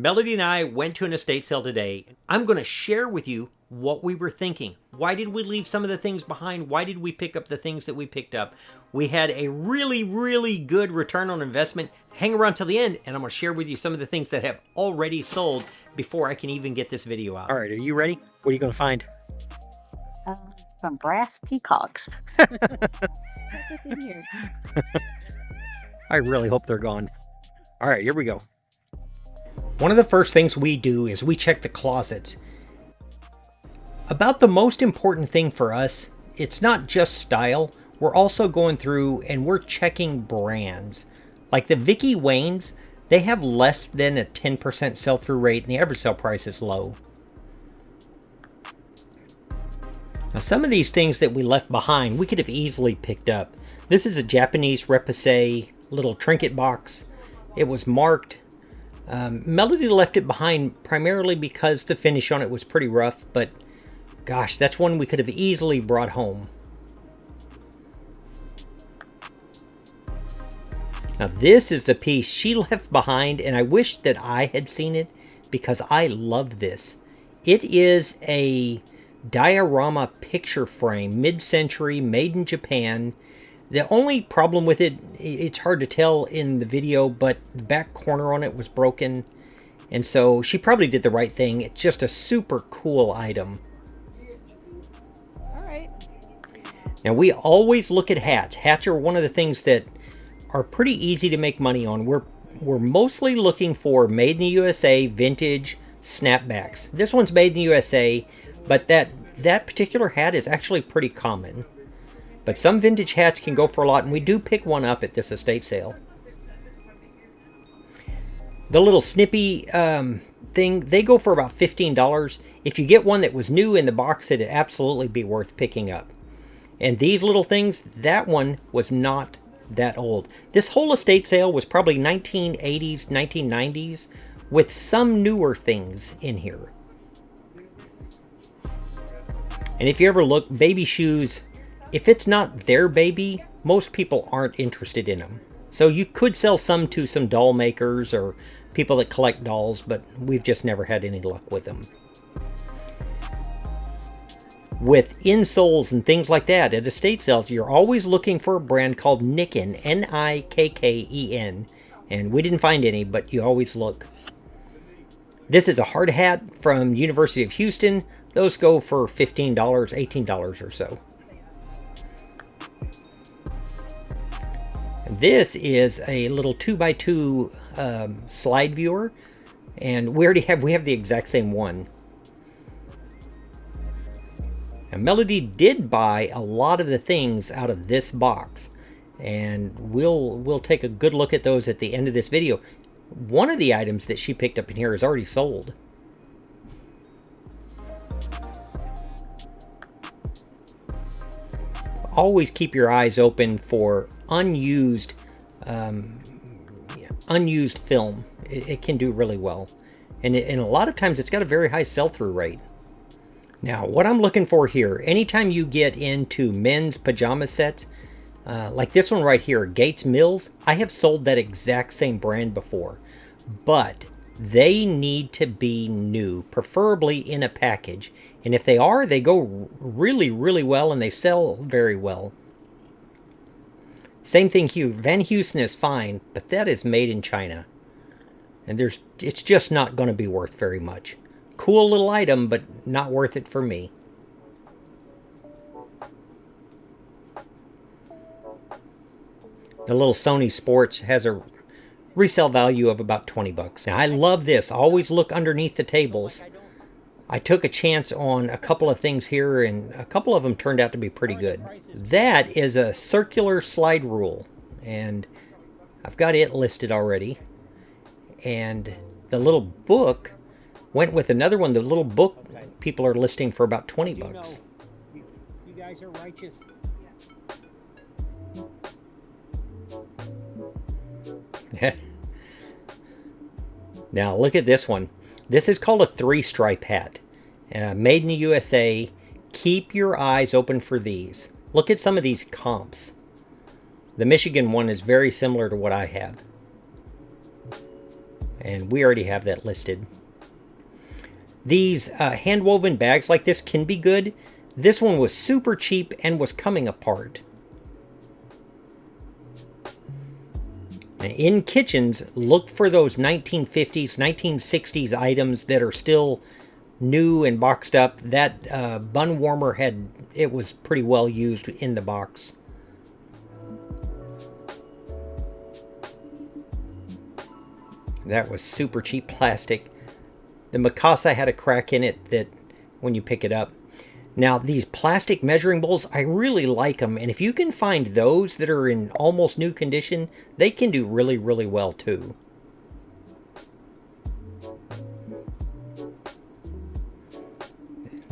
Melody and I went to an estate sale today. I'm going to share with you what we were thinking. Why did we leave some of the things behind? Why did we pick up the things that we picked up? We had a really good return on investment. Hang around till the end, and I'm going to share with you some of the things that have already sold before I can even get this video out. All right, are you ready? What are you going to find? Some brass peacocks. That's what's in here. I really hope they're gone. All right, here we go. One of the first things we do is we check the closets. About the most important thing for us, it's not just style. We're also going through and we're checking brands. Like the Vicky Waynes, they have less than a 10% sell-through rate and the average sale price is low. Now some of these things that we left behind, we could have easily picked up. This is a Japanese repoussé little trinket box. It was marked. Melody left it behind primarily because the finish on it was pretty rough, but gosh, that's one we could have easily brought home. Now this is the piece she left behind, and I wish that I had seen it because I love this. It is a diorama picture frame, mid-century, made in Japan. The only problem with it, it's hard to tell in the video, but the back corner on it was broken. And so she probably did the right thing. It's just a super cool item. All right. Now we always look at hats. Hats are one of the things that are pretty easy to make money on. We're mostly looking for made in the USA, vintage, snapbacks. This one's made in the USA, but that particular hat is actually pretty common. But some vintage hats can go for a lot, and we do pick one up at this estate sale. The little snippy thing, they go for about $15. If you get one that was new in the box, it'd absolutely be worth picking up. And these little things, that one was not that old. This whole estate sale was probably 1980s, 1990s, with some newer things in here. And if you ever look, baby shoes, if it's not their baby, most people aren't interested in them. So you could sell some to some doll makers or people that collect dolls, but we've just never had any luck with them. With insoles and things like that at estate sales, you're always looking for a brand called Nikken, N-I-K-K-E-N. And we didn't find any, but you always look. This is a hard hat from University of Houston. Those go for $15, $18 or so. This is a little 2x2 slide viewer, and we have the exact same one. And Melody did buy a lot of the things out of this box, and we'll take a good look at those at the end of this video. One of the items that she picked up in here is already sold. Always keep your eyes open for unused film. It can do really well, and a lot of times it's got a very high sell-through rate. Now what I'm looking for here, anytime you get into men's pajama sets, like this one right here, Gates Mills, I have sold that exact same brand before, but they need to be new, preferably in a package. And if they are, they go really well and they sell very well. Same thing here. Van Heusen is fine, but that is made in China. And it's just not going to be worth very much. Cool little item, but not worth it for me. The little Sony Sports has a resale value of about 20 bucks. Now I love this. Always look underneath the tables. I took a chance on a couple of things here, and a couple of them turned out to be pretty good. That is a circular slide rule, and I've got it listed already. And the little book went with another one. The little book people are listing for about 20 bucks. You guys are righteous. Now look at this one. This is called a 3-stripe hat. Made in the USA. Keep your eyes open for these. Look at some of these comps. The Michigan one is very similar to what I have. And we already have that listed. These hand-woven bags like this can be good. This one was super cheap and was coming apart. In kitchens, look for those 1950s, 1960s items that are still new and boxed up. That bun warmer it was pretty well used in the box. That was super cheap plastic. The Mikasa had a crack in it that when you pick it up. Now, these plastic measuring bowls, I really like them. And if you can find those that are in almost new condition, they can do really, really well too.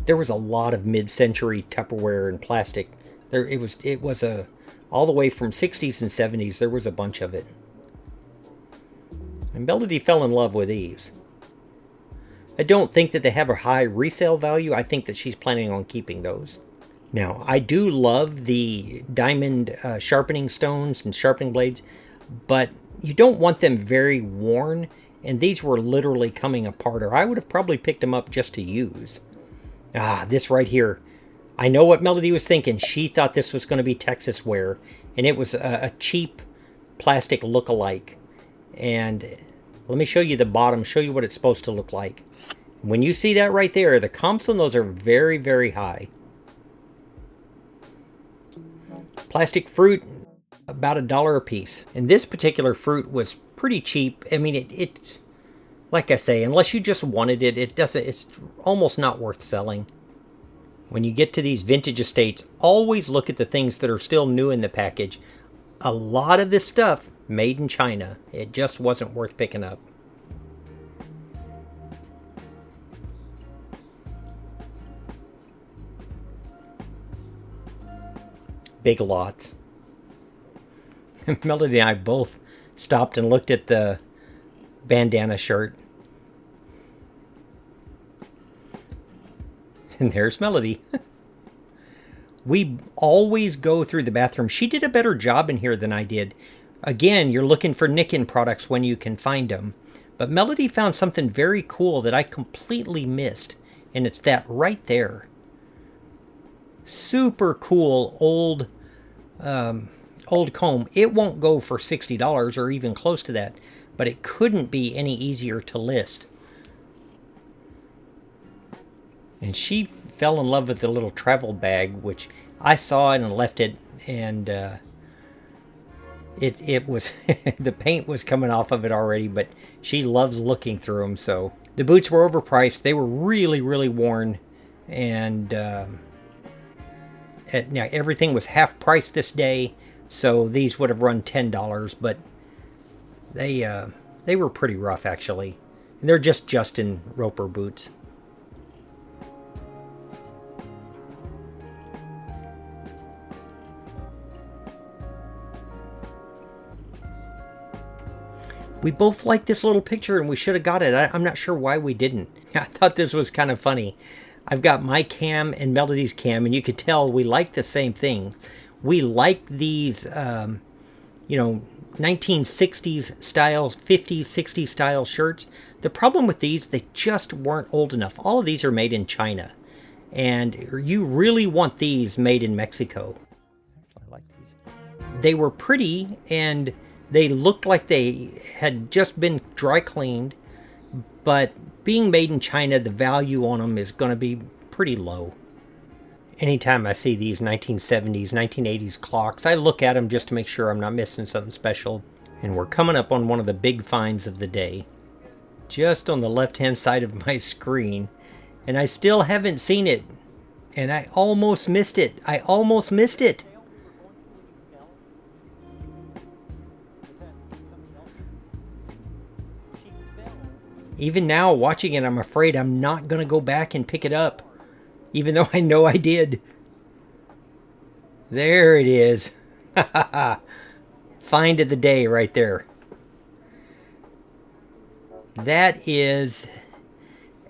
There was a lot of mid-century Tupperware and plastic. It was all the way from 60s and 70s. There was a bunch of it. And Melody fell in love with these. I don't think that they have a high resale value. I think that she's planning on keeping those. Now, I do love the diamond sharpening stones and sharpening blades, but you don't want them very worn, and these were literally coming apart, or I would have probably picked them up just to use. This right here. I know what Melody was thinking. She thought this was going to be Texas ware, and it was a cheap plastic look-alike. And let me show you the bottom, show you what it's supposed to look like. When you see that right there, the comps on those are very, very high. Plastic fruit, about $1 a piece. And this particular fruit was pretty cheap. I mean, it's like I say, unless you just wanted it, it's almost not worth selling. When you get to these vintage estates, always look at the things that are still new in the package. A lot of this stuff made in China. It just wasn't worth picking up. Big lots. Melody and I both stopped and looked at the bandana shirt. And there's Melody. We always go through the bathroom. She did a better job in here than I did. Again, you're looking for Nikken products when you can find them. But Melody found something very cool that I completely missed. And it's that right there. Super cool old comb. It won't go for $60 or even close to that. But it couldn't be any easier to list. And she fell in love with the little travel bag, which I saw it and left it, and it was the paint was coming off of it already, but she loves looking through them. So the boots were overpriced. They were really, really worn, and now everything was half price this day, so these would have run $10, but they were pretty rough actually. And they're just Justin Roper boots. We both liked this little picture and we should have got it. I'm not sure why we didn't. I thought this was kind of funny. I've got my cam and Melody's cam, and you could tell we like the same thing. We like these, 1960s style, 50s, 60s style shirts. The problem with these, they just weren't old enough. All of these are made in China. And you really want these made in Mexico. I like these. They were pretty, and they looked like they had just been dry cleaned, but being made in China, the value on them is going to be pretty low. Anytime I see these 1970s, 1980s clocks, I look at them just to make sure I'm not missing something special. And we're coming up on one of the big finds of the day. Just on the left-hand side of my screen. And I still haven't seen it. And I almost missed it. I almost missed it. Even now, watching it, I'm afraid I'm not going to go back and pick it up. Even though I know I did. There it is. Find of the day right there. That is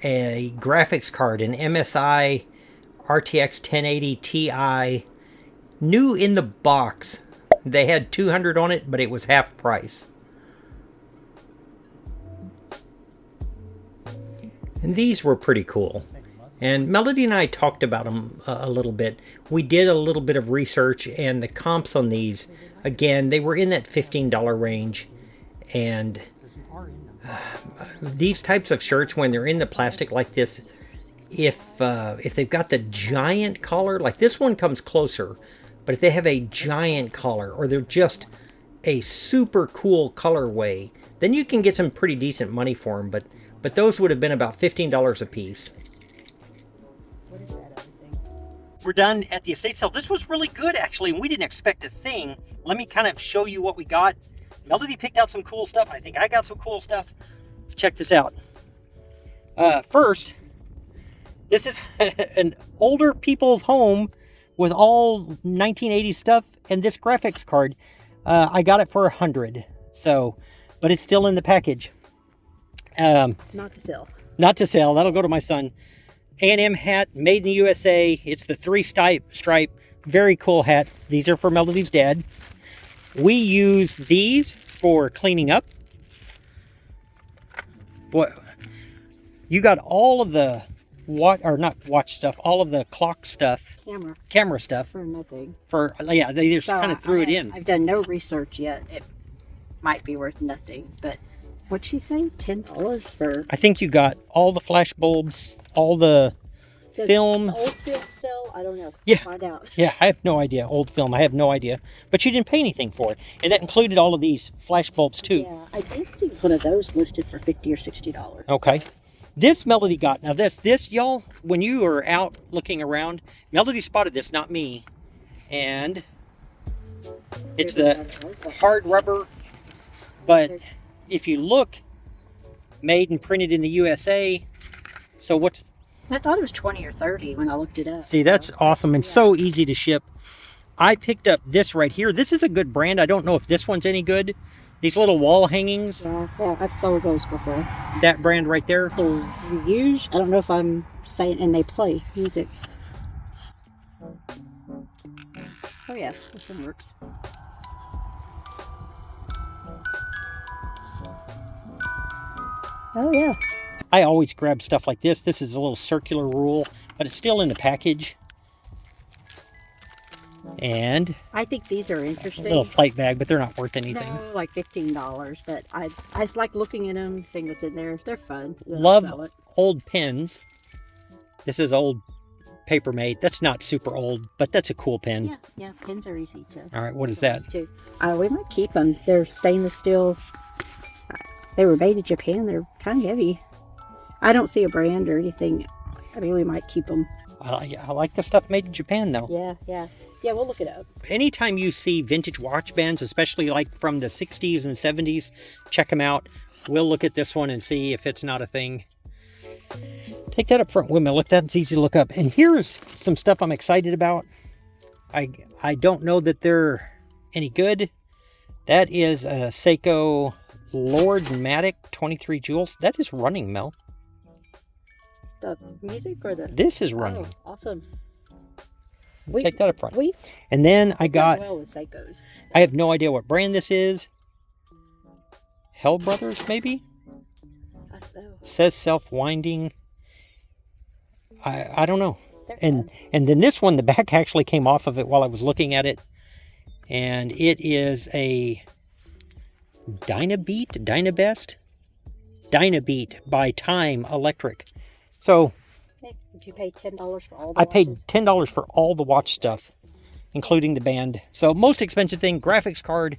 a graphics card, an MSI RTX 1080 Ti. New in the box. They had 200 on it, but it was half price. And these were pretty cool. And Melody and I talked about them a little bit. We did a little bit of research, and the comps on these, again, they were in that $15 range. And these types of shirts, when they're in the plastic like this, if they've got the giant collar, like this one comes closer, but if they have a giant collar, or they're just a super cool colorway, then you can get some pretty decent money for them. But those would have been about $15 a piece. What is that other thing? We're done at the estate sale. This was really good, actually, and we didn't expect a thing. Let me kind of show you what we got. Melody picked out some cool stuff. I think I got some cool stuff. Check this out. First, this is an older people's home with all 1980s stuff, and this graphics card. I got it for $100. So, but it's still in the package. Not to sell. Not to sell. That'll go to my son. A&M hat, made in the USA. It's the 3-stripe. Very cool hat. These are for Melody's dad. We use these for cleaning up. Boy, you got all of the not watch stuff, all of the clock stuff, camera stuff For nothing. Yeah, they just So kind of threw it in. I've done no research yet. It might be worth nothing, but what'd she say? $10 for I think you got all the flash bulbs, all the Does film. Old film sell? I don't know. Yeah. Find out. Yeah, I have no idea. Old film, I have no idea. But you didn't pay anything for it. And that included all of these flash bulbs too. Yeah, I did see one of those listed for $50 or $60. Okay. This Melody got. Now this y'all, when you were out looking around, Melody spotted this, not me. And it's the hard rubber. But if you look, made and printed in the USA. So what's... I thought it was 20 or 30 when I looked it up. See, that's awesome and so easy to ship. I picked up this right here. This is a good brand. I don't know if this one's any good. These little wall hangings. Yeah, I've sold those before. That brand right there. They're reused. I don't know if I'm saying, and they play music. Oh yes, this one works. Oh yeah. I always grab stuff like this. This is a little circular rule, but it's still in the package. And I think these are a interesting. little flight bag, but they're not worth anything. No, like $15, but I just like looking at them, seeing what's in there. They're fun. Then I'll Love sell it. old pens. This is old Paper Mate. That's not super old, but that's a cool pen. Yeah, pins are easy to. All right, what is that? Too. We might keep them. They're stainless steel. They were made in Japan. They're kind of heavy. I don't see a brand or anything. I mean, we might keep them. I like the stuff made in Japan, though. Yeah, we'll look it up. Anytime you see vintage watch bands, especially like from the 60s and 70s, check them out. We'll look at this one and see if it's not a thing. Take that up front with me. Look, that's easy to look up. And here's some stuff I'm excited about. I don't know that they're any good. That is a Seiko Lordmatic 23 joules. That is running, Mel. The music or the... This is running. Oh, awesome. Take that up front. We And then I got... well with Seikos. I have no idea what brand this is. Hell Brothers, maybe? I don't know. Says self-winding. I don't know. They're And fun. and then this one, the back actually came off of it while I was looking at it. And it is a Dynabeat by Time Electric. So Hey, did you pay $10 for all the I paid watches? $10 for all the watch stuff, including the band. So most expensive thing, graphics card.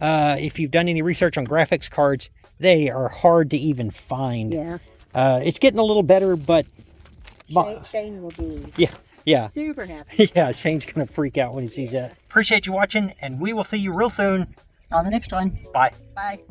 If you've done any research on graphics cards, they are hard to even find. Yeah. It's getting a little better, but Shane will be yeah. super happy. Yeah, Shane's going to freak out when he sees that. Appreciate you watching, and we will see you real soon. On the next one. Bye. Bye.